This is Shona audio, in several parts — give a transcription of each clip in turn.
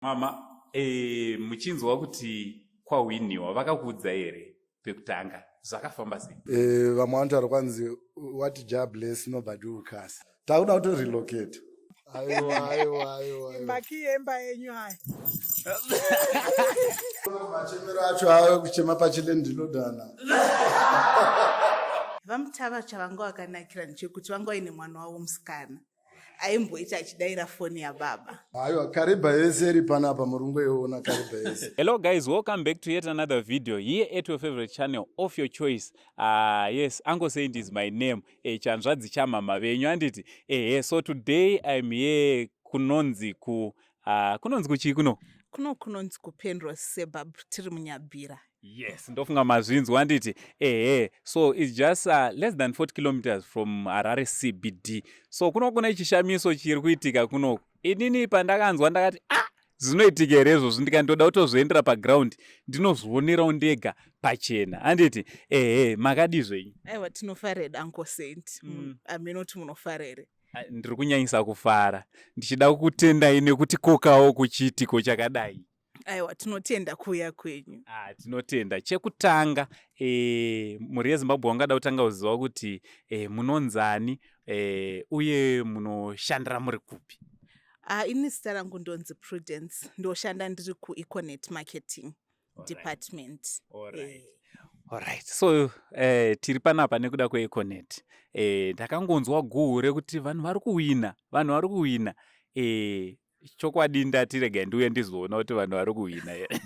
Mama, muchinzwa kuti kwawiniwa vakakuudza here pekutanga zvakafamba sei? Vamwe vanotaura kwanzi what jobless nobody will curse. Takuda kuto relocate. Aiwa. Makiyemba yenyu haya. Machemero acho ayo kuchema pachile ndinodana. Vamutava chavanga wakanakira ndechekuti vanga vaine mwana wavo musikana aimboita achidaira foni yababa. Aiwa, Kariba yese iri panapa murungu yoona Kariba yese. Hello guys, welcome back to yet another video here at your favorite channel of your choice. Yes, Uncle Saint is my name. Chanzvadzi chamama venyu anditi. So today I'm here kunonzi kuchii kuno? Kunonzi kuPenrose suburb tiri muNyabhira. Yes, ndofunga mazvinzwa anditi. So it's just less than 40 kilometers from Harare CBD. So kuna ichishamiso chiri kuitika kuno. Inini pandakanzwa ndakati zvinoitika here izvozvo ndikandoda kutozoendera paground ndinozvionerawo ndega pachena anditi makadi zvenyu? Aiwa, tinofarira Uncle Saint. Aminoti munofarira here? Ndiri kunyanyisa kufara ndichida kukutendai nekuti kokawo kuchiitiko chakadai. Aiwa, tinotenda kuuya kwenyu. Tinotenda. Chekutanga muri yeZimbabwe wangada kutanga kuziva kuti munonzani uye munoshandira muri kupi? Ini zita rangu ndonzi Prudence, ndoshanda ndiri kuEconet marketing department. Alright. So tiri panapa nekuda kweEconet. Ndakangonzwa guhu rekuti vanhu vari kuwina. Chokwadi ndatirega ndiuye ndizoona kuti vanhu vari kuwina here.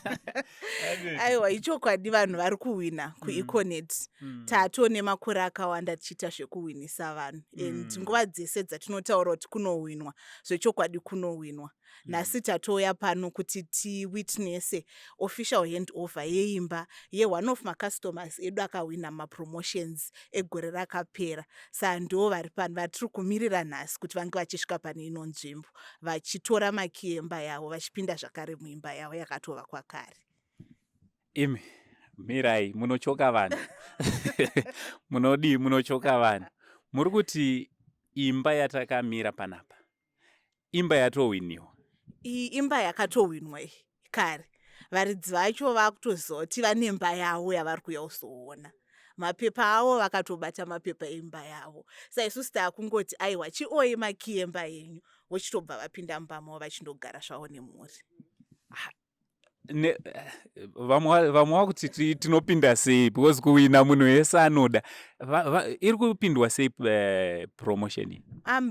Aiwa, ichokwadi vanhu vari kuwina kuEconet. Tatone makore akawanda tichiita zvekuwinisa vanhu. And nguva dzese dzatinotaura kuti kunowinwa, zvechokwadi kunowinwa. Nhasi tatoya pano kuti tiwitnesse official handover yeimba one of macustomers edu akawina mapromotions egore rakapera. Saka ndo vari pano vatiri kumirira nhasi kuti vange vachisvika pane ino nzvimbo vachitora makiyemba yavo vachipinda zvakare muimba yavo yakatovakwa kare. Imi mirai munochoka vanhu. Munodii munochoka vanhu. Muri kuti imba yatakamira panapa imba yatowiniwa. Iyi imba yakatowinwa kare. Varidzi vacho vakutoziva kuti vane imba yavo yavari kuuya kuzoona. Mapepa avo vakatobata mapepa emba yavo. Saka isusu takungoti aiwa chioi makiyemba yenyu vochitobva vapinda mumba mavo vachindogara zvavo nemhuri. Vamwe vakuti tinopinda sei because kuwina munhu wese anoda. Iri kupindwa sei promotion iyi?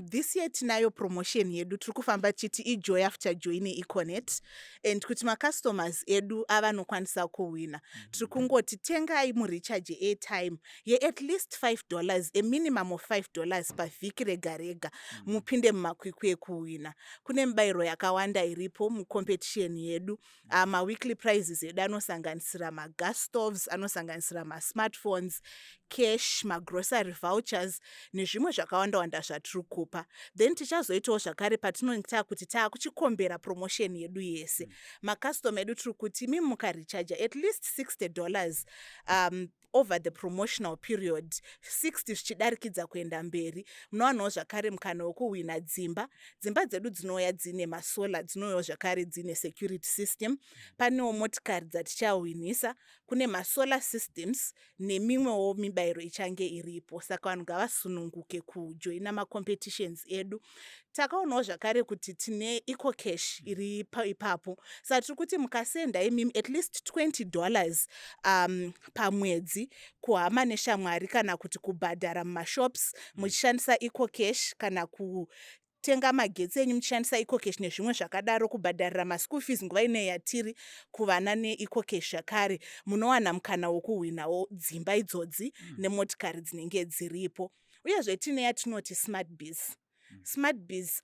This year tinayo promotion yedu tiri kufamba chiti ijoy after joy neEconet, and kuti macustomers edu avanokwanisa kuwina tiri kungoti tengai murecharge airtime at least $5, a minimum of $5 pavhiki rega rega, mupinde mumakwikwi ekuwina. Kune mibayiro yakawanda iripo mucompetition yedu. Weekly prizes edu anosanganisira magas stoves, anosanganisira masmartphones, cash, grocery vouchers nezvimwe zvakawanda zvatiri kupa. Then tichazoitawo zvakare patinoita kuti takuchikombera promotion yedu yese. Macustom edu tiri kuti mimi mukarecharge at least $60 over the promotional period, 60 zvichidarikidza kuenda mberi, munowanawo zvakare mukana wekuwina dzimba dzedu dzinouya dzine masola, dzinouyawo zvakare dzine security system. Panewo motikari dzatichawinisa, kune masolar systems nemimwewo mibayiro ichange iripo. Saka vanhu ngavasununguke kujoina macompetitions edu. Takaonawo zvakare kuti tine EcoCash iri ipapo. Saka tiri kuti mukasenda imimi at least $20 pamwedzi kuhama neshamwari kana kuti kubhadhara mumashops muchishandisa EcoCash, kana kutenga magetsi enyu muchishandisa EcoCash nezvimwe zvakadaro, kubhadharira maschool fees nguva ino yatiri kuvana neEcoCash zvakare, munowana mukana wokuwinawo dzimba idzodzi nemotikari dzinenge dziripo. Uyezve tine yatinoti SmartBiz. SmartBiz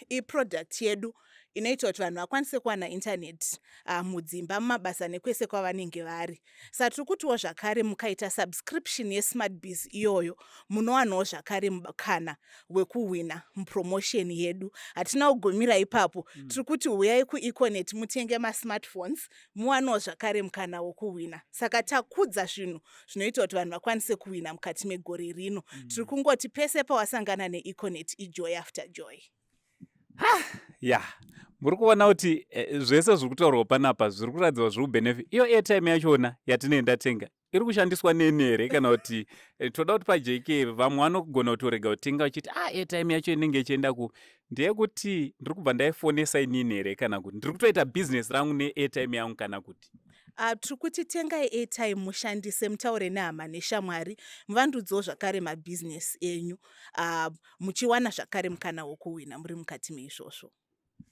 iproduct yedu inoita kuti vanhu vakwanise kuwana internet mudzimba, mumabasa nekwese kwavanenge vari. Saka tiri kutiwo zvakare mukaita subscription yeSmartBiz iyoyo munowanawo zvakare mukana wekuwina mupromotion yedu. Hatina kugumira ipapo, tiri kuti uyai kuEconet mutenge masmartphones muwanawo zvakare mukana wokuwina. Saka takudza zvinhu zvinoita kuti vanhu vakwanise kuwina mukati megore rino. Tiri kungoti pese pawasangana neEconet ijoy after joy. Yeah, muri kuona kuti zvese zviri kutaurwa panapa zviri kuradzwa zviri kubenefit. Iyo airtime yachona yatinenda tenga iri kushandiswa neni here kana kuti toda kuti pajk vamwe vanogona kutorega kutenga vachiti airtime yacho inenge ichienda ku, ndeyekuti ndiri kubva ndaifonesa inini here kana kuti ndiri kutoita business rangu neairtime yangu kana kuti tiri kuti tengai airtime mushandise, mutaure nehama neshamwari, muvandudzewo zvakare mabhizinesi enyu, muchiwana zvakare mukana wokuwina muri mukati meizvozvo.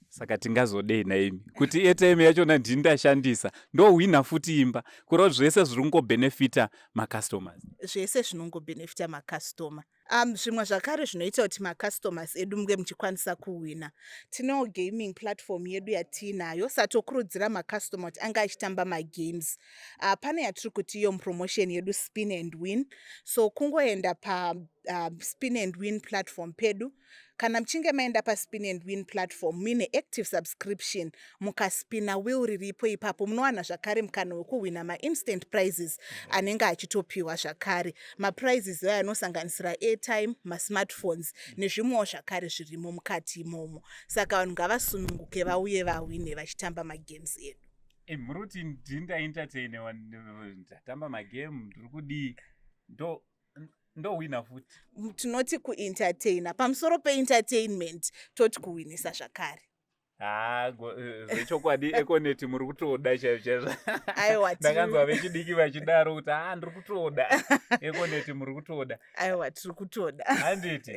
Saka tingazodei naimi kuti airtime yachona ndini ndashandisa ndohwina futi imba kureva zvese zviri kungobenefita macustomers. Zvese zvinongobenefita makastoma. Zvimwe zvakare zvinoita kuti macustomers edu munge muchikwanisa kuwina, tinewo gaming platform yedu yatiinayo, satokurudzira macustoma kuti anga achitamba magames. Pane yatiri kuti iyo promotion yedu spin and win, so kungoenda pa spin and win platform pedu. Kana mchinge maenda pa spin and win platform mine active subscription, mukaspina wheel riripo ipapo munowana zvakare mukana wekuwina ma-instant prizes anenge achitopiwa zvakare. Ma-prizes aya anosanganisira airtime, ma-smartphones nezvimwewo zvakare zvirimo mukati imomo. Saka vanhu ngavasununguke vauye vawine vachitamba magames edu. Muri kuti ndini ndaentertainewa ndatamba magame ndiri kudii ndowina futi. Tinoti kuentertaina, pamusoro peentertainment toti kuwinisa zvakare. Zvechokwadi Econet muri kutoda chaizvo. Aiwa, ndakanzwa vechidiki vachidaro kuti ndiri kutoda Econet muri kutoda. Aiwa, tiri kutoda. Handiti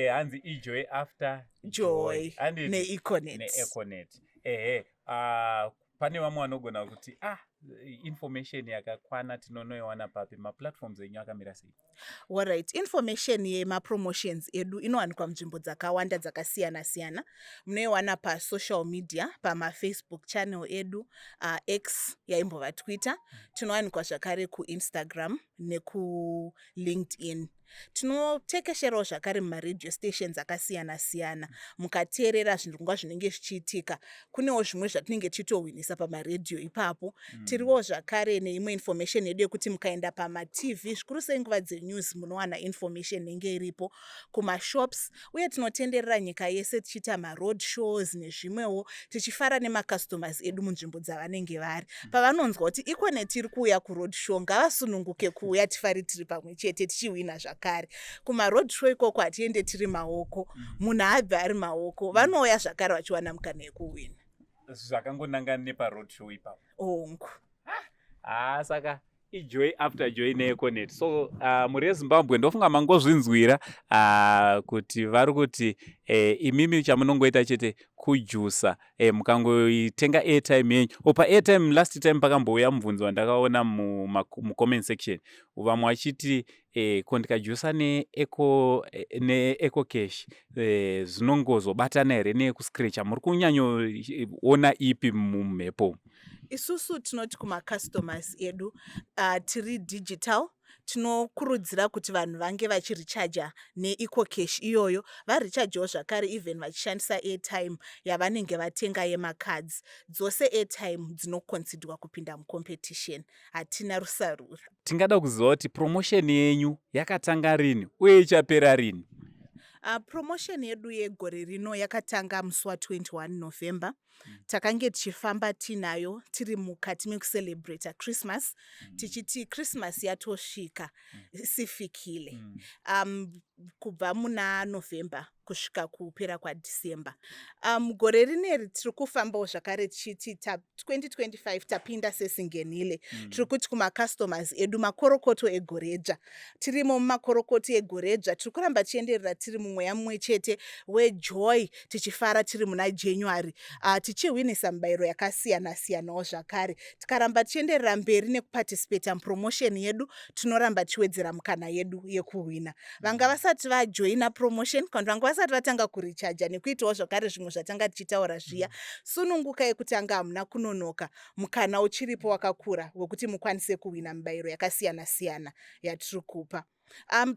hanzi ijoy after joy neEconet. neEconet. Pane vamwe vanogona kuti information yakakwana tinonoiwana papi, maplatforms enyu akamira sei? Alright, information yemapromotions edu inowanikwa munzvimbo dzakawanda dzakasiyana-siyana. Munoiwana pasocial media, pamafacebook channel edu, X yaimbova Twitter, tinowanikwa zvakare kuInstagram nekuLinkedIn. Tinotekesherawo zvakare mumaradio stations akasiyana-siyana, mukateerera zvirongwa zvinenge zvichiitika. Kunewo zvimwe zvatinenge tichitowinisa pamaradio ipapo. Tiriwo zvakare neimwe information yedu yekuti mukaenda pama-TV, zvikuru sei nguva dzenews, munowana information inenge iripo kumashops, uye tinotenderera nyika yese tichiita ma-road shows nezvimwewo, tichifara nemacustomers edu munzvimbo dzavanenge vari. Pavanonzwa kuti Econet iri kuuya kuroad show, ngavasununguke kuuya tifari tiri pamwe chete tichiwina zvakare. Kuma-road show ikoko hatiende tiri maoko, munhu abve ari maoko, vanouya zvakare vachiwana mukana yekuwina. Zvakangonangana neparoad show ipapo. Ongu. Saka ijoy after joy neEconet. So muri eZimbabwe ndofunga mangozvinzwira kuti vari kuti imimi chamunongoita chete kujusa mukangoitenga airtime yenyu. Pa airtime last time pakambouya mubvunzo wandakaona mucomment section, vamwe vachiti ko ndikajusa neEco Cash zvinongozobatana here neekuscratcha. Muri kunyanyoona ipi mumhepo? Isusu tinoti kumacustomers edu, tiri digital, tinokurudzira kuti vanhu vange vachirichaja neEco Cash iyoyo, varichajewo zvakare even vachishandisa airtime yavanenge vatenga yemacards. Dzose airtime dzinoconsiderwa kupinda mucompetition, hatina rusarura. Tingada kuziva kuti promotion yenyu yakatanga rini uye ichapera rini? Promotion yedu yegore rino yakatanga musi wa21 November. Takange tichifamba tinayo tiri mukati mekucelebrata Christmas, tichiti Christmas yatosvika sifikile. Kubva muna November kusvika kupera kwaDecember. Gore rineri tiri kufambawo zvakare tichiti 2025 tapinda sesingenile. Tiri kuti kumacustomers edu makorokoto egoreja. Tirimo mumakorokoto egoreja, tiri kuramba tichienderera tiri mumweya mumwe chete wejoy, tichifara tiri muna January. Tichiwinisa mibayiro yakasiyana-siyanawo zvakare. Tikaramba tichienderera mberi nekuparticipate mupromotion yedu, tinoramba tichiwedzera mukana yedu yekuwina. Vanga vasati vajoina promotion, kana vanga vasati vatanga kurichaja nekuitawo zvakare zvimwe zvatanga tichitaura zviya, sunungukai kuti anga hamuna kunonoka, mukana uchiripo wakakura wekuti mukwanise kuwina mibayiro yakasiyana-siyana yatiri kupa.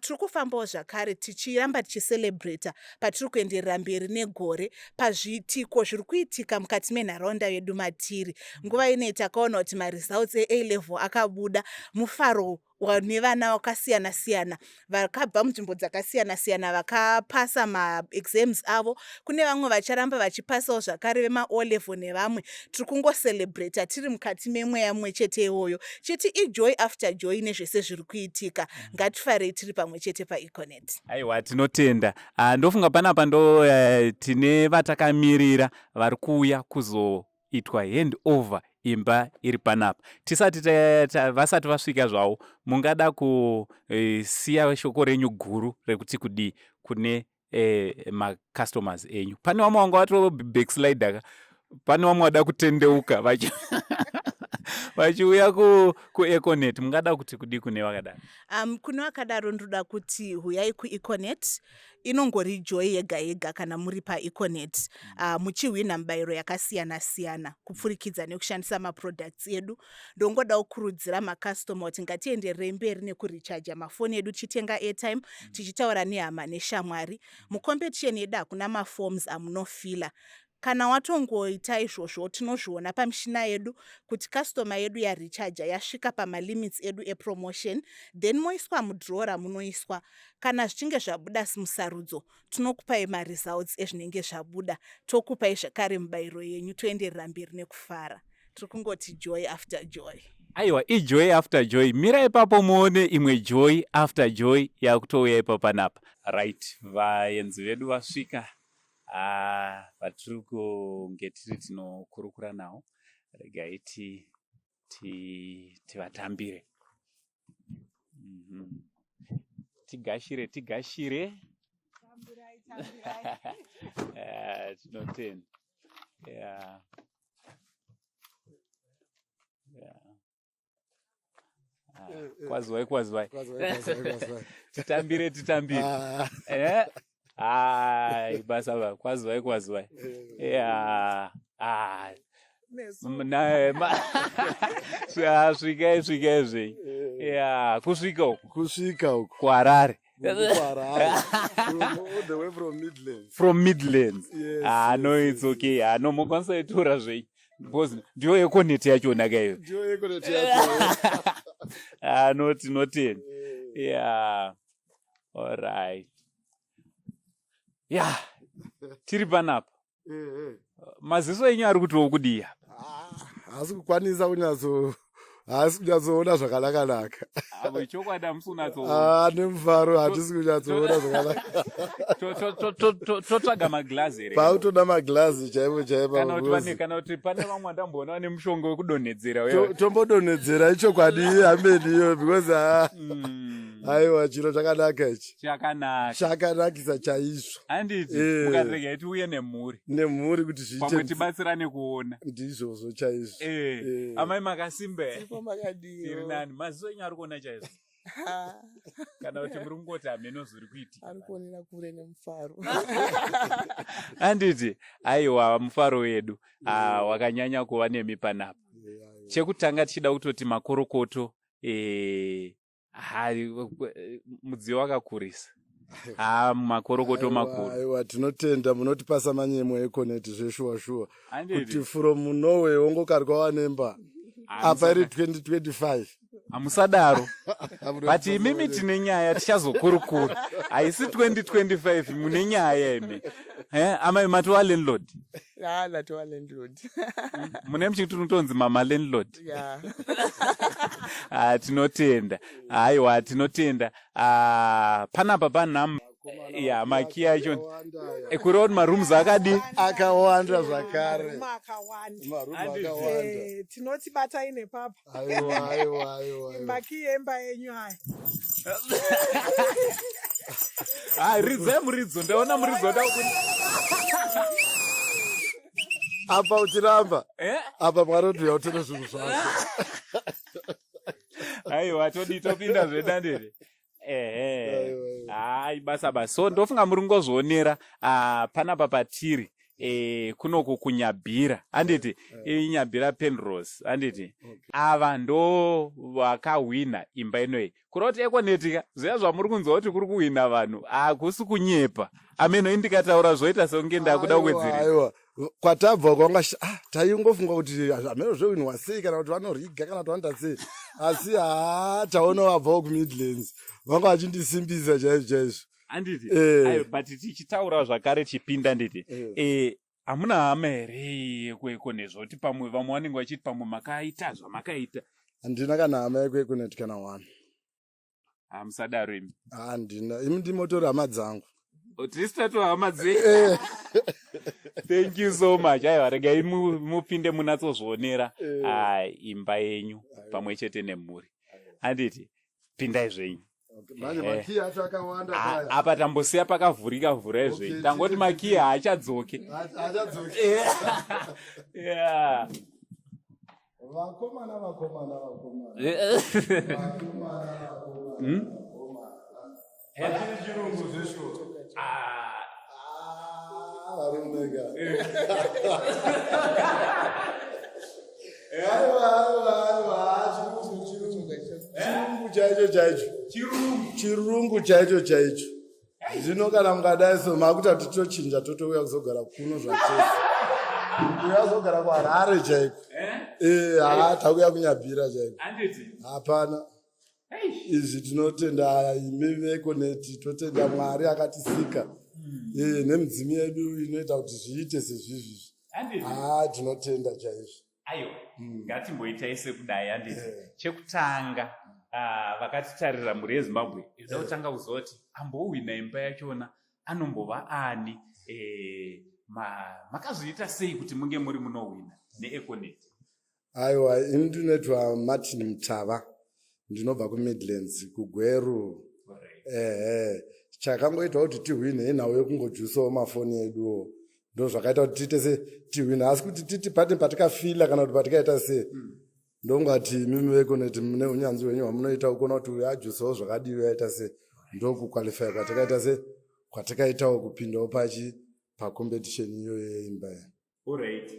Tiri kufambawo zvakare tichiramba tichicelebrata patiri kuenderera mberi negore pazviitiko zviri kuitika mukati menharaunda yedu matiri. Nguva ine takaona kuti maresults eA-level akabuda, mufaro nevana vakasiyana-siyana vakabva munzvimbo dzakasiyana-siyana vakapasa maexams avo. Kune vamwe vacharamba vachipasawo zvakare vema-O level nevamwe. Tiri kungocelebrata tiri mukati memweya mumwe chete iwoyo. Chiti ijoy after joy nezvese zviri kuitika. Ngatifarei tiri pamwe chete paEconet. Aiwa, tinotenda. Ndofunga panapa ndo tine vatakamirira vari kuuya kuzoitwa hand over imba iri panapa. Vasati vasvika zvavo, mungada kusiya shoko renyu guru rekuti kudii kune macustomers enyu. Pane vamwe vanga vato backslide, pane vamwe vada kutendeuka vachiuya kuEconet. Mungada kuti kudii kune vakadaro? Kune vakadaro ndoda kuti huyai kuEconet. Inongori joy yega yega kana muri paEconet. Muchihwina mibayiro yakasiyana-siyana kupfurikidza nekushandisa maproducts edu. Ndongoda kukurudzira makastoma kuti ngatienderere mberi nekurichaja mafoni edu tichitenga airtime, tichitaura nehama neshamwari. Mucompetition yedu hakuna maforms amunofila. Kana watongoita izvozvo tinozviona pamishina yedu kuti customer yedu yarichaja yasvika pamalimits edu epromotion, then moiswa mudhora munoiswa. Kana zvichinge zvabuda simusarudzo, tinokupai results ezvinenge zvabuda, tokupai zvakare mibayiro yenyu, toenderera mberi nekufara. Tiri kungoti joy after joy. Aiwa, ijoy after joy. Mira ipapo muone imwe joy after joy yakutouya ipapo panapa. Right, vaenzi vedu vasvika. Vatiri kunge tiri tinokurukura nawo. Regai tivatambire. Tigashire. Tambirai. Tinotenda. Kwazwai. Titambire. Basa kwazwai. Svikai. Kusvika uko. Kuharare. The way from Midlands. Yes, No, it's okay. No, mukwanisa itora zvei. Because ndiyo Econet yachona kayo. No, tinotenda. All right. Tiri panapa. Maziso enyu ari kutowo kudii? Hasi kukwanisa kunyatsoona zvakanaka. Chokwadi hamusi nemufaro hatisi kunyatsoona zvakanaka. Totsvaga maglazi here. Pautoda maglazi chaipo. Kana kuti pane vamwe vandamboona vane mushonga wekudonhedzera. Tombodonhedzera ichokwadi hambeniyo because aiwa chiro chakanaka ichi. Chakanakisa chaizvo. Handiti mukarega tiuye nemhuri kuti zviite. Pamwe tibatsirane kuona. Ndizvozvo chaizvo. Amai makasimba. Tiri nani. Maziso enyu ari kuona chaizvo. Kana kuti muri kungoti hameno zviri kuitika. Ari kuonera kure nemufaro. Handiti aiwa mufaro wedu wakanyanya kuva nemi panapa. Chekutanga tichida kutoti makorokoto mudziyo wakakurisa. Makorokoto makuru. Aiwa, tinotenda munotipasa manyemo eConet zveshuwa. Kuti from Norway wongokari kwawanemba. Apa iri 2025. Hamusadaro. But imimi tine nyaya tichazokurukura. Haisi 2025 mune nyaya imi. Amai matova landlord. Latova landlord. Mune muchitunotonzi mama landlord. Tinotenda. Aiwa, tinotenda. Panapa panhamba. Maki yacho. Ekuriwa kuti marooms akawanda zvakare. Marumu akawanda. Tinoti batai nepapa. Aiwa. Maki yemba yenyu haya. Ridzai muridzo. Ndaona muridzo apa uchiramba. Apa mwarodiya utene zvinhu zvako. Aiwa, topinda zvedandere. Basa. So ndofunga muri ngozvionera panapa patiri kunoku kunyabhira. Handiti inyabhira Penrose. Handiti ava ndo vakahwina imba inoyi. Kuroti Econet zviya zvamuri kunzwa kuti kuri kuhwina vanhu hakusi kunyepa. Ameno indikataura zvoita sekunge ndakuda kuwedzeresa. kwatabva kwanga taingofunga kuti hameno zvewinwa sei kana kuti vanoriga kana kuti vanoita sei asi taona vabvawo kumidlands vanga vachindisimbisa chaizvo handiti but tichitaura zvakare chipinda nditi hamuna hama here kuekonezvoti pamwe vamwe vanenge vachiti pamwe makaita zvamakaita? handina kana hama yekuekoneti kana one. Hamusadaro imi? Handina, imi ndimotori hama dzangu. Tisitatu hama dzenyu. Thank you so much. Aiwa, regai mupinde munatsozvionera imba yenyu pamwe chete nemhuri. Handiti pindai zvenyu. Manje makiyi acho akawanda paya. Apa tambosiya pakavhurika vhurai zvenyu. Tangoti makiyi haachadzoke. Haachadzoke. Yeah. Vakomana. Achiri chirungu zvesho. Varumega. Chirungu chaicho. Zvino kana mungadai so makuta totochinja totouya kuzogara kuno zvachese. Uyazogara kuHarare chaiko. Tauya kunyabhira chaiko. Hapana. Izvi tinotenda imi vekoneti, totenda Mwari akatisika. Nemidzimu yedu inoita kuti zviite sezvizvi. Tinotenda chaizvo. Aiwa, ngatimboitai sekudai handiti. Chekutanga vakatitarira mhuri yeZimbabwe, inoda kutanga kuzoti ambowina imba yachona anombova ani, makazoita sei kuti munge muri munowina neEconet? Aiwa, ini ndinoitwa Martin Mutava, ndinobva kuMidlands kuGweru. Chakangoitwa kuti tihwine inhau yekungojusawo mafoni eduwo. Ndo zvakaita kuti tiite tihwine, asi kuti titi pati patikafila kana kuti patikaita sei. Ndongati mimi veEconet mune unyanzvi wenyu hwamunoita ukona kuti uyajusawo zvakadiwi yaita sei. Ndokuqualify kwatikaita sei, kwatikaitawo kupindawo pacompetition iyo yeimba. Alright.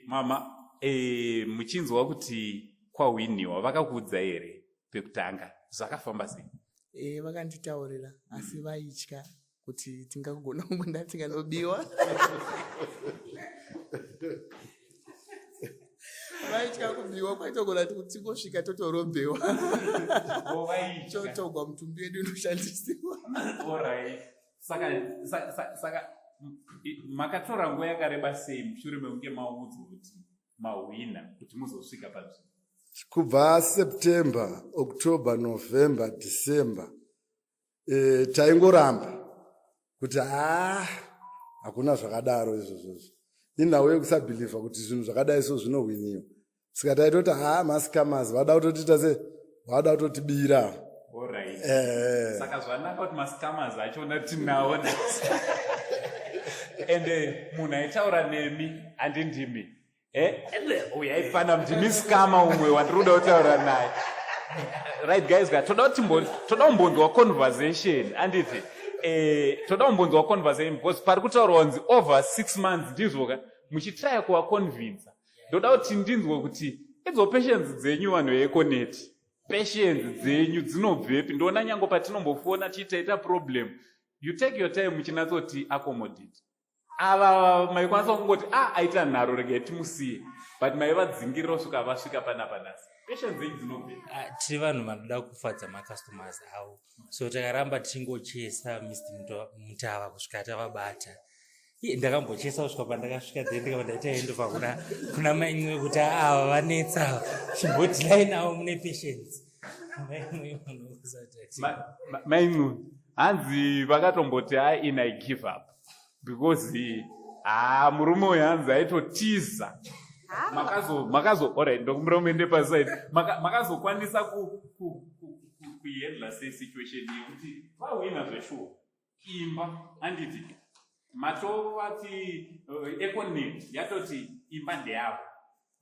Mama, muchinzwa kuti kwahwiniwa vakakuudza here pekutanga zvakafamba sei? Vakanditaurira asi vaitya kuti tingagona kugunda tikanobiwa. Vaitya kubiwa kwaitogona kuti tingosvika totorombewa. Chotogwa mutumbi wedu unoshandisiwa. Alright. Saka makatora nguva yakareba sei mushure mekunge maudzwa kuti mahwina kuti muzosvika panzvimbo? Kubva September, October, November, December. Taingoramba kuti hakuna zvakadaro izvozvo. Inhau yekusabhilivha kuti zvinhu zvakadai so zvinohwiniwa. Saka taitoti masikamazi vada kutotita sei? Vada kutotibira. Alright. Saka zvanaka kuti masikamazi achona tinawo. Ende munhu aitaura nemi handindimi. Uyaifana ndimi skama umwe wandiroda kutaura naye. Right guys, toda kumbonzwa conversation handiti. Toda kumbonzwa conversation because pari kutaurwa kunzi over 6 months ndizvo muchitry kuvaconvince. Ndoda kuti ndinzwe kuti idzo patience dzenyu vanhu veEconet, patience dzenyu dzinobvepi? Ndona nyange patinombofona tiitaita problem, you take your time muchinatsoti accommodate. Ava maikwanisa kungoti aita nharo regai timusiye, but maivadzingirira kusvika vasvika panapa nhasi. Patience dzenyu dzinobvepi? Tiri vanhu vanoda kufadza macustomers avo, so takaramba tichingochesa Mr. Mutava kusvika tavabata. Ndakambochesa kusvika pandakasvika then ndikabva ndaita endova kuna mainwe kuti ava vanetsa chimbotilai navo mune patience. Mainwe hanzi vakatomboti in I give up because murume uyu hanzi aitotiza. Alright, ndokumuromende paside. Makazokwanisa kuhandla sei situation yekuti vahwina zveshuwa imba handiti matovati Econet yatoti imba ndeyavo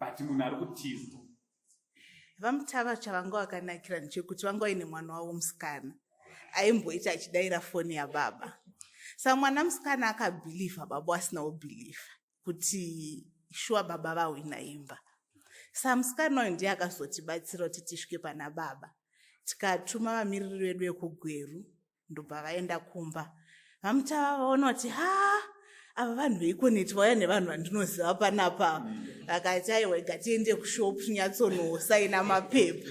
but munhu ari kutiza. Vamutava chavanga vakanakira ndechekuti vanga vaine mwana wavo musikana aimboita achidayira foni yababa. Saka mwana musikana akabhilivha, baba asina kubhilivha kuti shuwa baba vahwina imba. Saka musikana uyu ndiye akazotibatsira kuti tisvike pana baba. Tikatuma vamiriri vedu vekuGweru ndobva vaenda kumba. Vamutava vaona kuti ava vanhu veikoneti vauya nevanhu vandinoziva panapa vakati aiwa ngatiende kushopu tinyatsonosaina mapepa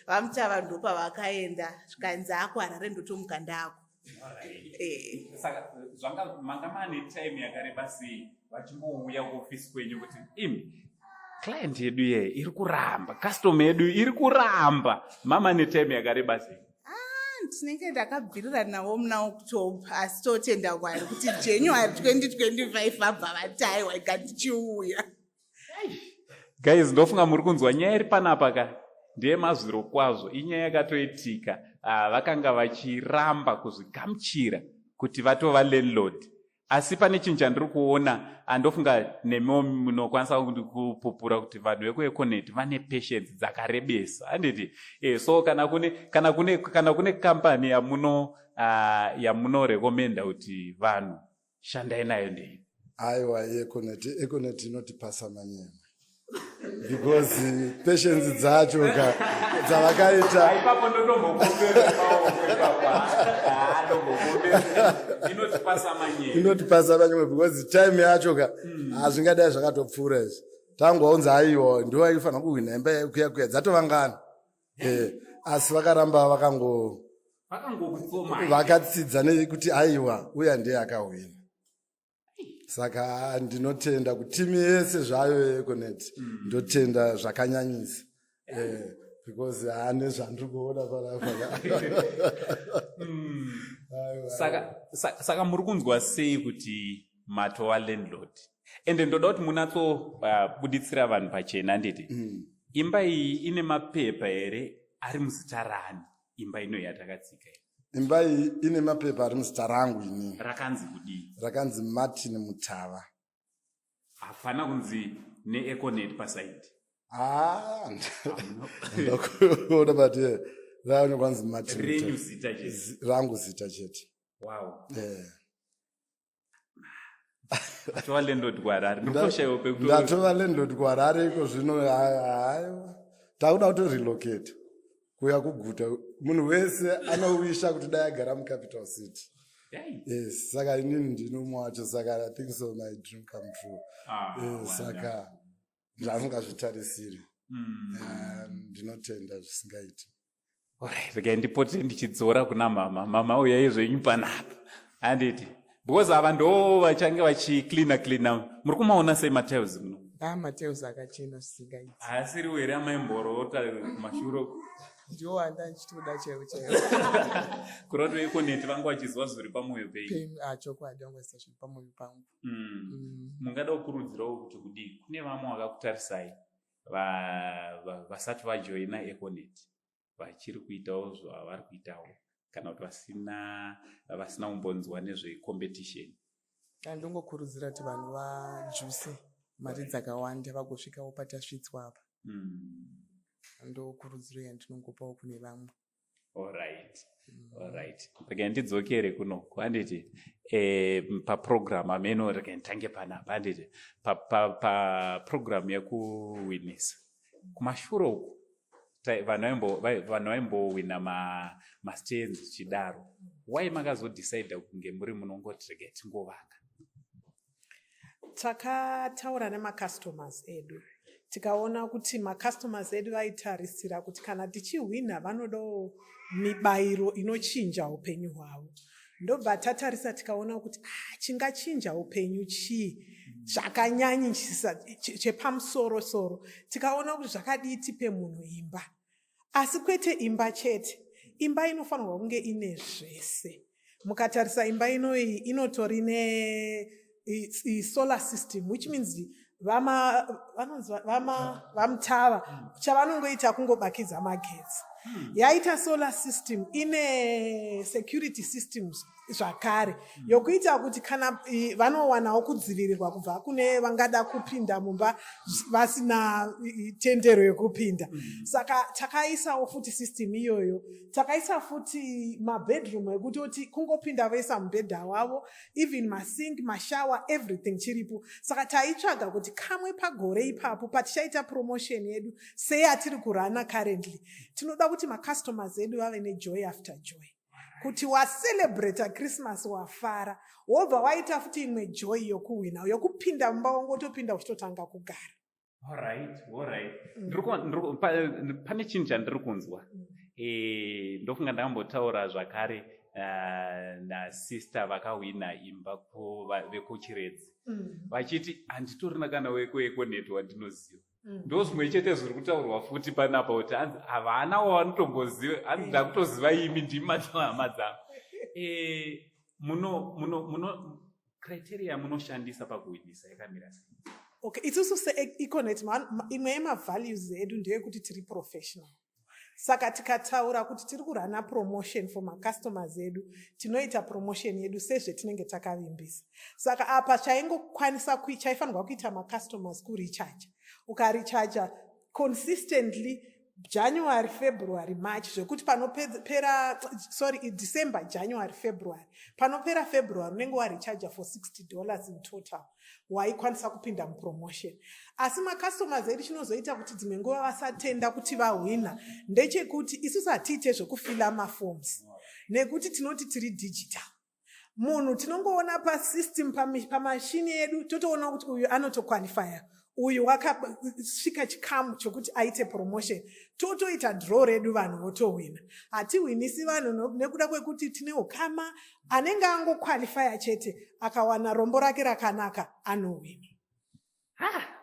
vamuti ava ndopavakaenda zvikanzi ako Harare ndotomuka ndako. Saka zvanga manga mane time yakareba sei vachimbouya kuofisi kwenyu kuti client yedu ye iri kuramba, customer yedu iri kuramba, mama netime yakareba sei? Tinenge ndakabvirira navo muna October asi totenda Mwari kuti January 2025 vabva vataiwa ikatichiuya. Guys, ndofunga muri kunzwa nyaya iri panapa ka ndiye mazwiro kwazvo, inyaya yakatoitika. Vakanga vachiramba kuzvigamuchira kuti vatova landlord, asi pane chinhu chandiri kuona andofunga nemiwo munokwanisa kupupura kuti vanhu vekuEconet vane patience dzakarebesa, handiti? So kana kune company yamuno recommenda kuti vanhu shandai nayo ndei? Aiwa, Econet inotipasa manyema because patience dzacho dzavakaita ipapo inotipasa manyema because time yacho hazvingadai zvakatopfuura izvi. Tangwaunza aiwa ndiwo aifanira kuhwina imba yekuya dzatovangana, asi vakaramba vakatsidza nekuti aiwa uya ndiye akahwina. Saka ndinotenda kuti timu yese zvayo Econet ndotenda zvakanyanyisa, because haane zvandiri kuona panapa. Saka muri kunzwa sei kuti matova landlord? Ende ndoda kuti munatsobuditsira vanhu pachena, nditi imba iyi ine mapepa here ari muzita rani? Imba ino yatakatsika here, imba iyi ine mapepa ari muzita rangu ini. Rakanzi kudii? Rakanzi Martin Mutava. Hapana kunzi neEconet pasaidi? Ndokuona but raone kwanzi Martin. Renyu zita chete? Rangu zita chete. Wow. Atova landlord kuHarare. Ndoshayiwa pekuti ndatova landlord kuHarare iko zvino. Hayiwa, takuda kutorelocate kuya kuguta. Munhu wese anowisha kuti dai agara mucapital city. Yes, saka inini ndinomwe wacho, saka I think so my dream come true. Saka zvandingazvitarisiri. Ndinotenda zvisingaiti. Alright, regai ndipote ndichidzora kuna mama uyai zvenyu panapa, handiti? Because ava ndo vachange vachicleana. Muri kumaona sei matiles muno? Matiles akachena zvisingaiti. Asiriwo here amaimborota kumashure? Ndiwo wanda ndichitoda chaiwo. Kureva kuti veEconet vanga vachizwa zviri pamwoyo penyu? Chokwadi vanga vachizwa zviri pamwoyo pangu. Mungada kukurudzirawo kuti kudii? Kune vamwe vakakutarisai vasati vajoina Econet vachiri kuitawo zvavari kuitawo, kana kuti vasina kumbonzwa nezvecompetition? Ndingokurudzira kuti vanhu vajuse mari dzakawanda vagosvikawo patasvitswa apa. Ndokurudziro yandinongopawo kune vamwe. Alright. Regai ndidzokere kunoko, handiti? Paprogram ameno regai nditange panapa, handiti? Paprogram yekuwinisa kumashure uku vanhu vaimbowina mastands chidaro. Why makazodecide kunge muri munongoti regai tingovaka? Takataura nemacustomers edu tikaona kuti macustomers edu vaitarisira kuti kana tichihwina vanodawo mibayiro inochinja upenyu hwavo. Ndobva tatarisa tikaona kuti chingachinja upenyu chii zvakanyanyisa chepamusoro-soro. Tikaona kuti zvakadii tipe munhu imba, asi kwete imba chete. Imba inofanirwa kunge ine zvese. Mukatarisa imba inoyi inotori solar system, which means vamutava chavanongoita kungobakidza magetsi. Yaita solar system ine security systems zvakare yokuita kuti kana vanowanawo kudzivirirwa kubva kune vangada kupinda mumba vasina tendero yekupinda. Saka takaisawo futi system iyoyo. Takaisa futi mabedroom ekuti kungopinda vaisa mubhedha wavo, even masink, mashower, everything chiripo. Saka taitsvaga kuti kamwe pagore ipapo patichaita promotion yedu seyatiri kurana currently, tinoda kuti macustomers edu vave nejoy after joy. kuti wacelebrata Christmas wafara wobva waita futi imwe joy yokuwina yokupinda mumba wongotopinda uchitotanga kugara. Alright. Pane chinhu chandiri kunzwa. Ndofunga ndakambotaura zvakare nasister vakawina imba vekuchiredzi. Vachiti handitorina kana wekuEconet wandinoziva. Ndozvimwe chete zviri kutaurwa futi panapa kuti havana wavanotomboziva, hanzi ndakutoziva imi ndimi hama dzangu. Criteria munoshandisa pakuwinisa yakamira sei? Okay, isusu seEconet imwe yemavalues edu ndeyekuti tiri professional. Saka tikataura kuti tiri kurana promotion for macustomers edu, tinoita promotion yedu sezvetinenge takavimbisa. Saka apa chaifanirwa kuita macustomers kurecharge. Ukarecharge consistently January, February, March, zvekuti panopera December, January, February. Panopera February unenge warecharge for $60 in total. Waikwanisa kupinda mupromotion. Asi macustomers edu chinozoita kuti dzimwe nguva vasatenda kuti vahwina ndechekuti isusu hatiite zvekufila maforms nekuti tinoti tiri digital. Munhu tinongoona pasystem pamashini yedu totoona kuti uyu anotoqualifya, uyu wakasvika chikamu chokuti aite promotion, totoita draw redu vanhu votowina. Hatiwinisi vanhu nekuda kwekuti tine ukama, anenge angoqualifya chete akawana rombo rake rakanaka anowina.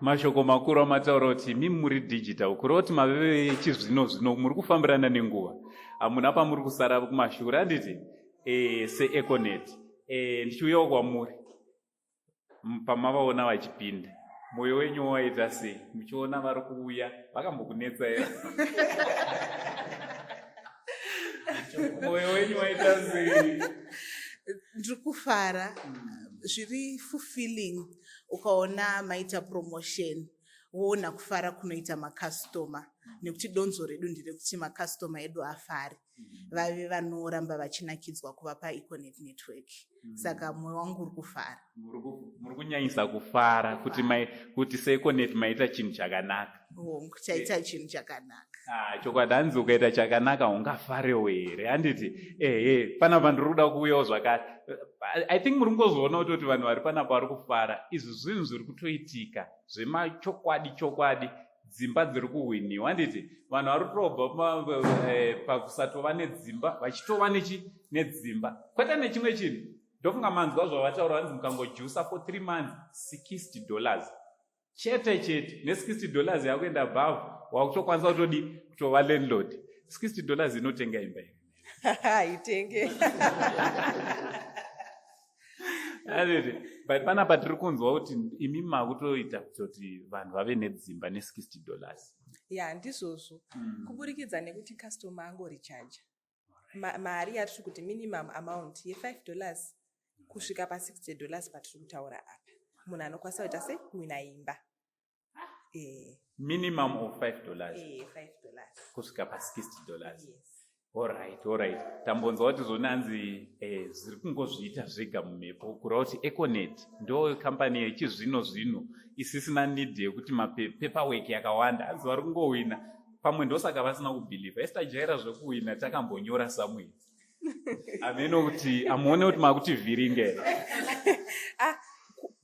Mashoko makuru amataura kuti mimi muri digital, kureva kuti maveve chizvino muri kufambirana nenguva, hamuna pamuri kusara kumashure. Handiti seEconet ndichiuyawo kwamuri pamavaona vachipinda, mwoyo wenyu waita sei muchiona vari kuuya vakambokunetsa here? Mwoyo wenyu waita sei? Ndiri kufara, zviri fulfilling ukaona maita promotion, woona kufara kunoita macustoma, nekuti donzo redu nderekuti macustoma edu afare, vave vanoramba vachinakidzwa kuva paEconet network. Saka mwoyo wangu uri kufara. Muri kunyanyisa kufara kuti seEconet maita chinhu chakanaka. Chaita chinhu chakanaka. Chokwadi hanzi ukaita chakanaka ungafarewo here. Handiti panapa ndiri kuda kuuyawo zvakare. I think muri kungozoona kuti vanhu vari panapa vari kufara. Izvi zvinhu zviri kutoitika zvemachokwadi dzimba dziri kuhwiniwa. Handiti vanhu vari kutobva pakusatova nedzimba vachitova nedzimba. Kwete nechimwe chinhu ndofunga manzwa zvavataura hanzi mukangojusa for 3 months $60 chete ne$60 yakuenda above wakutokwanisa kutova landlord. $60 inotenga imba here. Itenge. But panapa tiri kunzwa kuti imi makutoita kuti vanhu vave nedzimba ne$60. Ya ndizvozvo kuburikidza nekuti customer angorecharge mari yatiri kuti minimum amount ye$5 kusvika pa$60 patiri kutaura apa. Munhu anokwanisa kuita sei kuwina imba. Minimum of $5. $5 kusvika pa$60. Yes. Alright. Tambonzwa kuti zvona hanzi zviri kungozviita zvega mumhepo kureva kuti Econet ndo kambani yechizvino isisina need yekuti mapaperwork yakawanda. Hanzi vari kungowina pamwe ndosaka vasina kubhilivha. Esitajaira zvekuwina takambonyora somewhere. Ameno kuti amuone kuti makuti vhiringa here.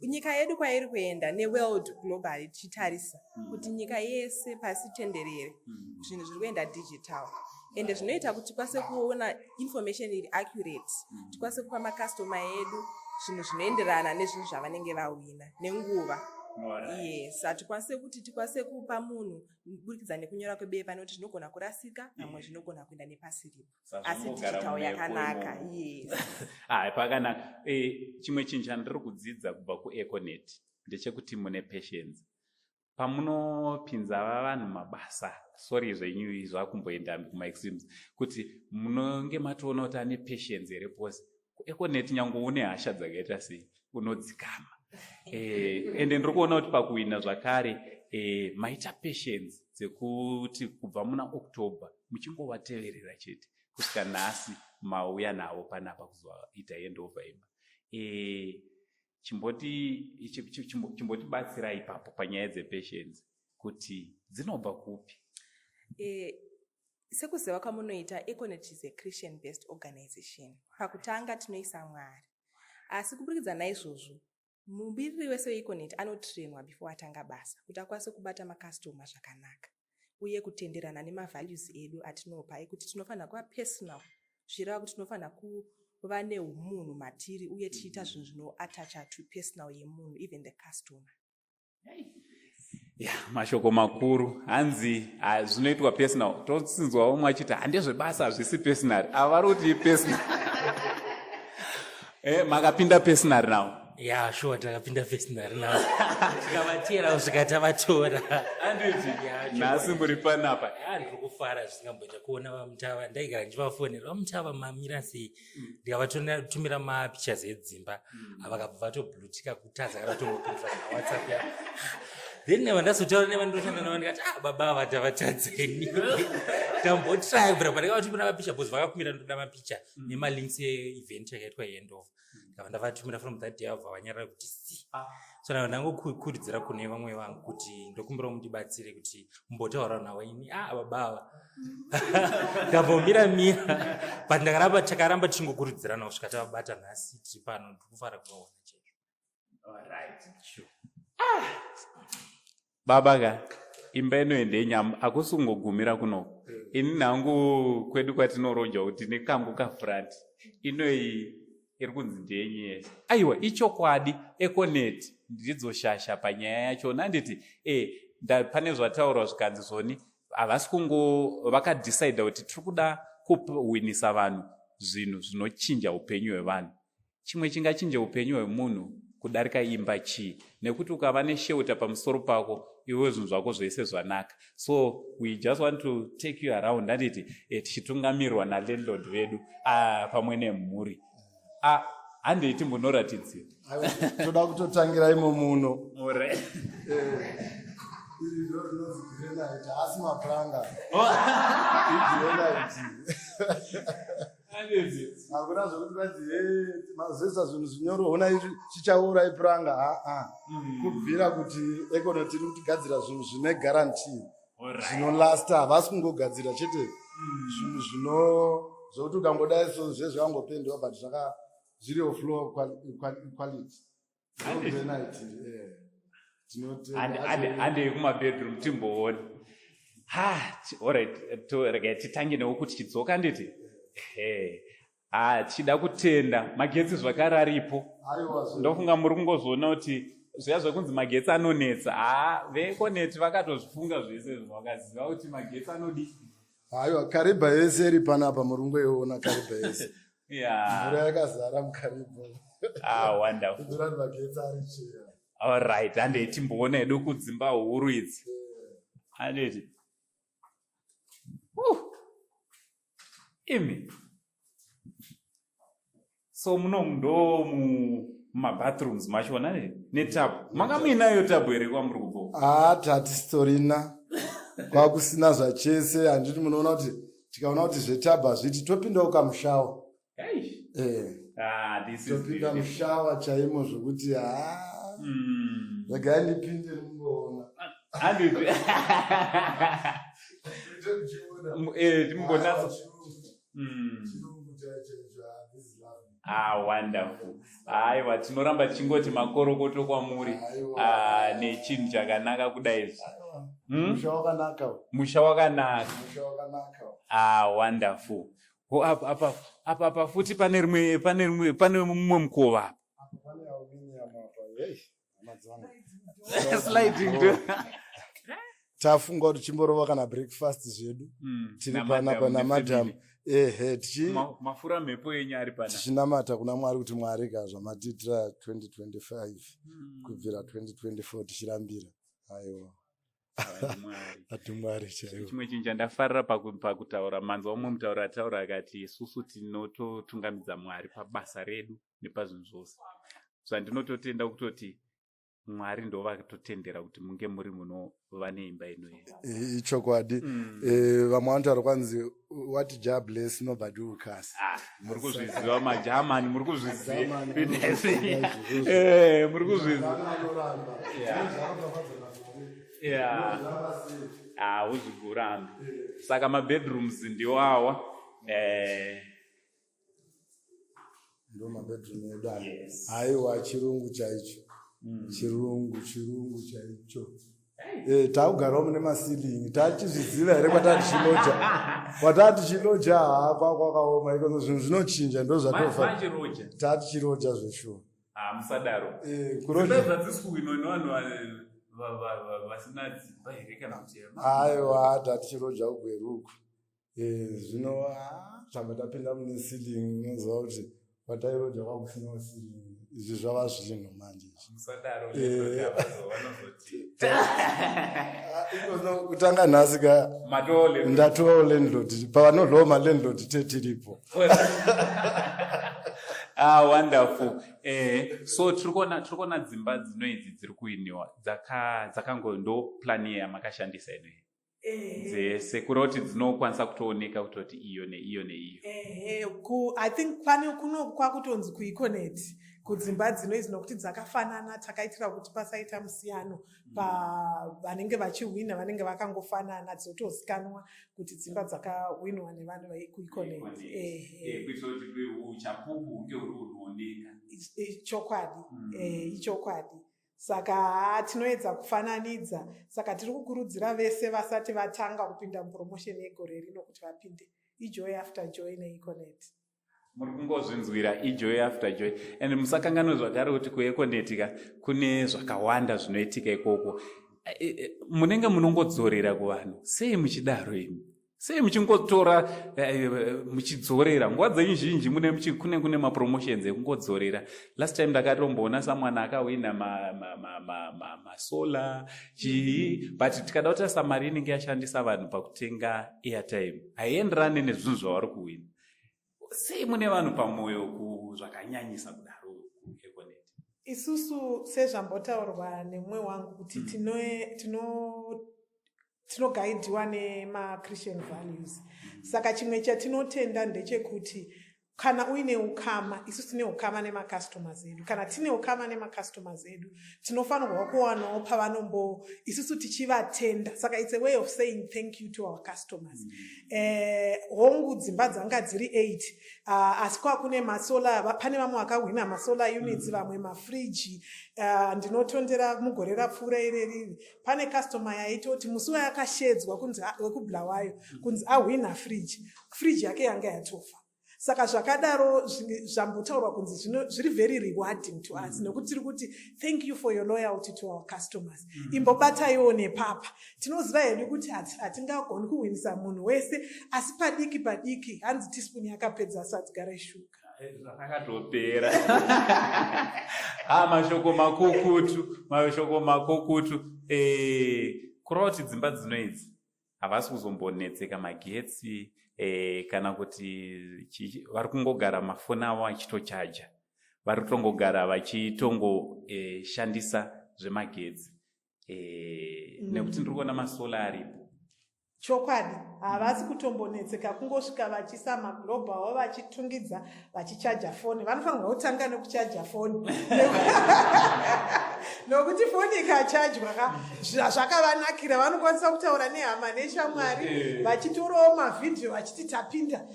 Nyika yedu kwairi kuenda neworld global tichitarisa kuti nyika yese pasi tenderere zvinhu zviri kuenda digital. Ende zvinoita kuti tikwanise kuona information iri accurate, tikwanise kupa macustoma edu zvinhu zvinoenderana nezvinhu zvavanenge vawina nenguva. Yes, tikwanise kupa munhu kuburikidza nekunyora kwebepa nekuti zvinogona kurasika, pamwe zvinogona kuenda nepasi ripo. Asi digital yakanaka. Yes. Pakanaka. Chimwe chinhu chandiri kudzidza kubva kuEconet ndechekuti mune patience. Pamunopinza vanhu mabasa, sorry zvenyu zvakumboenda kumaextremes, kuti munonge matoona kuti ane patience here pose. kuEconet nyange une hasha dzakaita sei unodzikama. Ende ndiri kuona kuti pakuwina zvakare maita patience dzekuti kubva muna October muchingovateverera chete kusvika nhasi mauya navo panapa kuzoita handover imba. Chimbotibatsira ipapo panyaya dzepatience kuti dzinobva kupi? sekuziva kwamunoita, Econet is a Christian based organization. Pakutanga tinoisa Mwari, asi kuburikidza naizvozvo mubudiriri wese weEconet anotrainwa before atanga basa kuti akwanise kubata makastoma zvakanaka uye kutenderana nemavalues edu atinopa ekuti tinofanira kuva personal, zvireva kuti tinofanira kuva neumunhu matiri uye tichiita zvinhu zvinoatacha to personal yemunhu, even the customer. Mashoko makuru hanzi zvinoitwa personal. Totsinzwa umwe achiti handezvebasa hazvisi personal, avari kuti personal. Makapinda personal now. Sure, takapinda personal now. Tikavatera kusvika tavatora. Handiti nhasi muri panapa. Ndiri kufara zvisingamboita kuona vaMutava. Ndaigara ndichivafonera, vaMutava mamira sei? Ndikavatumira mapictures edzimba vakabva vatobhulutika kutadza kana vatongoprofile naWhatsApp yavo. Then ndazotaura nevandoshanda navo ndikati baba vatadzeni. Tambotry bra ndakavatumira mapicha because vakakumira ndoda mapicha nemalinks eevent yakaitwa Endova. Ndavatumira from that day vabva vanyarara kuti si. So ndangokurudzira kune vamwe vangu kuti ndokumbira mundibatsire kuti mumbotaura navo ini baba ndambomira but takaramba tichingokurudzirana kusvika tavabata nhasi tiri pano ndikufara kuvaona chaizvo. Alright, sure. Baba imba inoende nyama akusungogumira kuno. Ini nangu kwedu kwatinorodya kuti nekangu kafront inoi iri kunzi ndenyese. Aiwa ichokwadi Econet ndizoshasha panyaya yacho nanditi pane zvataurwa zvikanzi zvoni havasi kungo vakadecide kuti tiri kuda kuwinisa vanhu zvinhu zvinochinja upenyu hwevanhu. Chimwe chingachinja upenyu hwemunhu kudarika imba chii, nekuti ukava neshelter pamusoro pako iwe zvinhu zvako zvese zvanaka. So we just want to take you around anditi tichitungamirwa nalandlord vedu pamwe nemhuri. Handeiti munoratidzira. Toda kutotangira imo muno. Alright. Iri ndinozi grenade asi mapuranga. Grenade. Hakuna zvokuti vanzi mazesa zvinhu zvinyoro ona izvi chichaura ipuranga. Kubvira kuti Econet iri kutigadzira zvinhu zvine guarantee. Zvinolasta, havasi kungogadzira chete zvinhu zvokuti ukangodai so zvezvakangopendewa but zviri oflow quality. Hande kumabedroom timboona. Alright, titange newo kuti chidzoka nditi. Chida kutenda magetsi zvakare aripo. Ndofunga muri kungozoona kuti zviya zvekunzi magetsi anonetsa. VeEconet vakatozvifunga zvese zvavakaziva kuti magetsi anodi. Aiwa, Kariba yese iri panapa murungoiona Kariba yese. Mvura yakazara muKariba. Wonderful. Kudurani magetsi ari chera. Alright, hande timboona edu kudzimba huru idzi. Handeti. Imi. So ndo mumabathrooms machona netabu. Manga muinayo tabu here kwamuri kupo? Tatistorina. Kwakusina zvachese handiti munoona kuti tikaona kuti zvetabu hazviti topindawo kamushawa. Topinda mushawa chaimo zvokuti regai ndipinde munoona. Wonderful. Aiwa, tinoramba tichingoti makorokoto kwamuri nechinhu chakanaka kudai. Musha wakanaka. Wonderful. Apa futi pane mumwe mukova. Sliding do. Tafunga kuti chimborova kana breakfast zvedu. Tiri panapa namadam. Mafura mhepo yenyu ari pana. Tichinamata kuna Mwari kuti Mwari zvamatiitira 2025 kubvira 2024 tichirambira. Aiwa. Atumwari chaiwo. Chimwe chinhu chandafarira pakutaura manzwa umwe mutaura ataura akati isusu tinototungamidza Mwari pabasa redu nepazvinhu zvose. So ndinototenda kutoti Mwari ndo vakatotendera kuti munge muri munova neimba ino here. Ichokwadi. Vamwe vanotaura kwanzi what job bless nobody will curse. Muri kuzviziva maJamani, muri kuzviziva. Muri kuzviziva. uzvigurambi saka mabedrooms ndiwo awa ndo mabedroom edu haiwa chirungu chaicho chirungu chaicho taugarawo mune masilingi tachizviziva here kwatati chiloja kwakaoma ikono zvinhu zvinochinja ndo tati chiroja zveshuwa musadaro zadziswi nevanhu vasina dzimba here kana kuti aiwa tati chiroja ugweruku zvino zvanga tapinda mune silingi noziva kuti watairoja kwakusina masilingi izvi zvava zvinhu manje kutanga nhasi ka ndatovawo landlord pavanohlova malandlord tetiripo wonderful so tirikuona dzimba dzinoidzi dziri kuiniwa dzakangondo plani yamakashandisa inoyi dzese kureva kuti dzinokwanisa kutooneka kutoti iyo neiyo I think pane kuno kwakutonzi kuEconet kudzimba dzinoidzi nokuti dzakafanana takaitira kuti pasaita musiyano vanenge vachihwina vanenge vakangofanana dzotozikanwa kuti dzimba dzakahwinwa nevanhu kuEconet kuitira kuti uchapupu hunge huri hunooneka ichokwadi saka tinoedza kufananidza saka tiri kukurudzira vese vasati vatanga kupinda mupromotion yegore rino kuti vapinde ijoy after joy neEconet. Muri kungozvinzwira ijoy after joy and musakanganwa zvakare kuti kuEconet kune zvakawanda zvinoitika ikoko. Munenge munongodzorera kuvanhu sei muchidaro imi sei muchingotora muchidzorera nguva dzenyu zhinji kune mapromotions ekungodzorera. Last time ndakatomboona samwana akawina masola chii but tikada kuti samari inenge yashandisa vanhu pakutenga airtime haienderane nezvinhu zvavari kuwina. Sei mune vanhu pamwoyo zvakanyanyisa kudaro kuEconet? Isusu sezvambotaurwa nemumwe wangu kuti tinogaidiwa nemaChristian values. Saka chimwe chatinotenda ndechekuti kana uine ukama, isusu tine ukama nemacustomers edu. Kana tine ukama nemacustomers edu, tinofanirwa kuwanawo pavanombo isusu tichivatenda. Saka it's a way of saying thank you to our customers. Hongu dzimba dzanga dziri 8. Asi kune masola, pane vamwe vakahwina masola units, vamwe mafriji. Ndinotondera mugore rapfuura ireri. Pane customer yaitoti musi yakashedzwa kunzi wekubulawayo kunzi ahwina fridge yake yanga yatofa. Saka zvakadaro zvambotaurwa kunzi zviri very rewarding to us nekuti tiri kuti thank you for your loyalty to our customers. Imbobataiwo nepapa tinoziva hedu kuti hatingagoni kuhwinisa munhu wese asi padiki hanzi teaspoon yakapedza sadza reshuka. Zvakatopera. Mashoko makukutu kurova kuti dzimba dzinoidzi havasi kuzombonetseka magetsi kana kuti vari kungogara mafoni avo achitochaja, vari kutongogara vachitongoshandisa zvemagetsi nekuti ndiri kuona masola aripo. Chokwadi havasi kutombonetseka kungosvika vachisa maglobal avo vachitungidza vachichaja foni. Vanofanirwa kutanga nekuchaja foni nokuti foni ikachajwa zvakavanakira vanokwanisa kutaura nehama neshamwari vachitorawo mavhidhiyo vachiti tapinda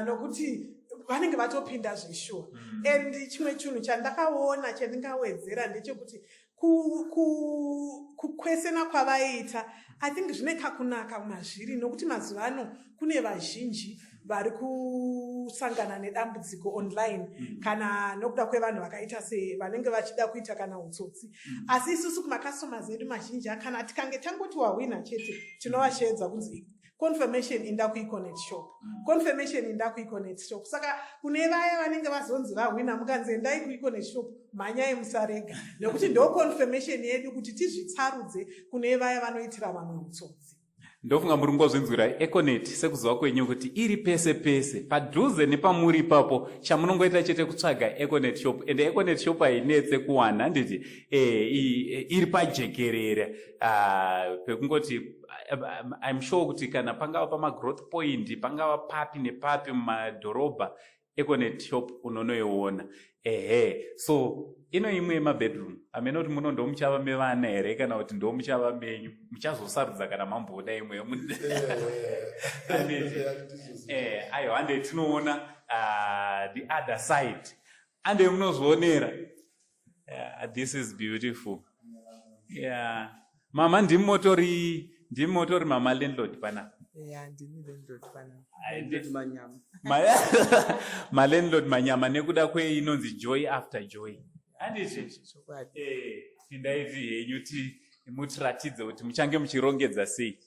nokuti vanenge vatopinda zveshuwa. And chimwe chinhu chandakaona chandingawedzera ndechekuti kukwesena kwavaiita I think zvine kakunaka mazviri nokuti mazuva ano kune vazhinji vari kusangana nedambudziko online kana nokuda kwevanhu vakaita vanenge vachida kuita kana utsotsi. Asi isusu kumacustomers edu mazhinji kana tikange tangoti wahwina chete tinovashedza kunzi confirmation inda kuEconet shop. Confirmation inda kuEconet shop. Saka kune vaya vanenge vazonzi vahwina mukanzi endai kuEconet shop manyai musarega. Nokuti ndo confirmation yedu kuti tizvitsarudze kune vaya vanoitira vanhu utsotsi. Ndofunga muri ngozvinzwira Econet sekuziva kwenyu kuti iri pese pese padhuze nepamuri ipapo chamunongoita chete kutsvaga Econet shop and Econet shop hainetse kuwana handiti iri pajekerere pekungoti I'm sure kuti kana pangava pama growth point pangava papi nepapi mumadhorobha Econet shop unonoiona. So ino imwe yemabedroom amene kuti muno ndo muchava mevana here kana kuti ndo muchava menyu muchazosarudza kana mamboda imwe ayo hande tinoona the other side ande munozvionera. This is beautiful. Mama ndimotori mama landlord pana. Ndini landlord pana. Landlord manyama nekuda kweinonzi joy after joy. Handiti tindaiti henyu mutiratidze kuti muchange muchirongedza sei.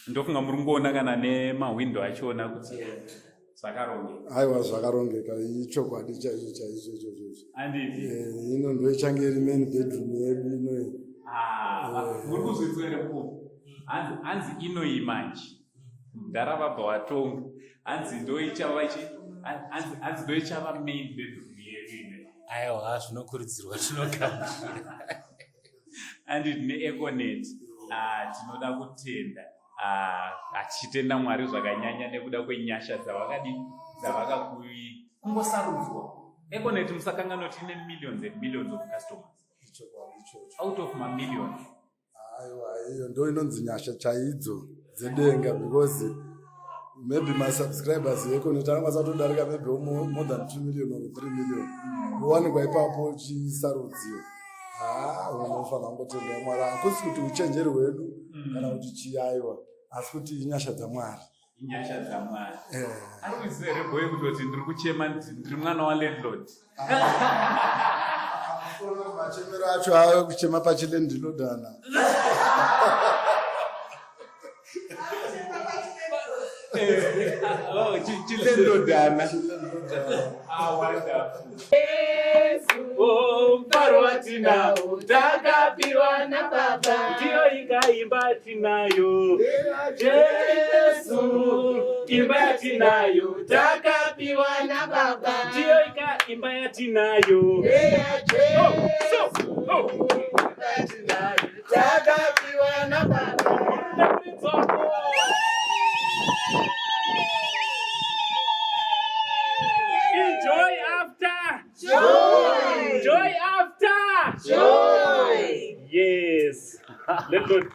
Ndofunga muri kungoona kana nemawindo achiona kuti zvakarongeka. Aiwa zvakarongeka ichokwadi chaicho. Handiti ino ndo ichange iri main bedroom yedu inoyi. Muri kuzvitswerepo hanzi inoyi manje ndaravabva watonga hanzi ndoichava main bedroom yedu. Aiwa zvinokurudzirwa tinogamuchira. Handiti neEconet tinoda kutenda achitenda Mwari zvakanyanya nekuda kwenyasha dzavakakungosarudzwa. Econet musakanganwa kuti ine millions and millions of customers. Out of million. Aiwa iyo ndo inonzi nyasha chaidzo dzedenga because maybe my subscribers Econet anokwanisa kutodarika maybe more than 2 million or 3 million. Uwanikwa ipapo chisarudziwa. Unofanira kungotenda Mwari. Hakusi kuti uchenjeri hwedu kana kuti chiyaiwa asi kuti inyasha dzaMwari. Inyasha dzaMwari. Ari kuziva here boy kuti ndiri kuchema ndiri mwana walandlord. Machemero acho ave kuchema pachilandlordana. Chilandlordana. Mfaro tinawo takapiwa na Baba, ndiyo ikaimba tinayo. Yesu imba tinayo takapiwa na Baba, ndiyo ikaimba tinayo. Takapiwa na Baba. Joy after joy. Joy after joy. Yes. Landlord,